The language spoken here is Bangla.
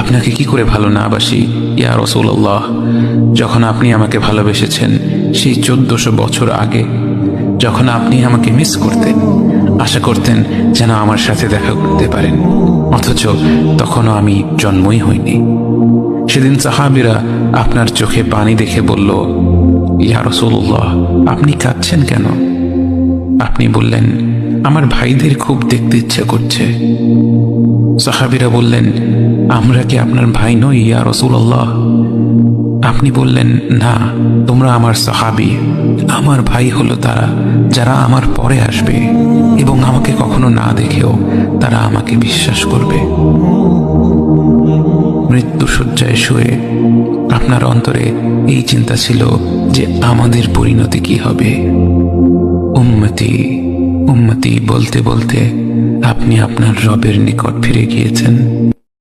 আপনাকে কি করে ভালো না বাসি ইয়া রাসূলুল্লাহ। যখন আপনি আমাকে ভালোবেসেছেন সেই 1400 বছর আগে, যখন আপনি আমাকে মিস করতেন, আশা করতেন যেন আমার সাথে দেখা করতে পারেন, অথচ তখনও আমি জন্মই হইনি। সেদিন সাহাবীরা আপনার চোখে পানি দেখে বলল, ইয়া রাসূলুল্লাহ, আপনি কাঁদছেন কেন? আপনি বললেন, আমার ভাইদের খুব দেখতে ইচ্ছা করছে। সাহাবীরা বললেন, আমরা কি আপনার ভাই নই ইয়া রাসূলুল্লাহ? আপনি বললেন, না, তোমরা আমার সাহাবী। আমার ভাই হলো তারা যারা আমার পরে আসবে এবং আমাকে কখনো না দেখেও তারা আমাকে বিশ্বাস করবে। মৃত্যু শয্যায় শুয়ে আপনার অন্তরে এই চিন্তা ছিল যে আমাদের পরিণতি কি হবে। উম্মতি উম্মতি বলতে বলতে আপনি আপনার রবের নিকট ফিরে গিয়েছেন।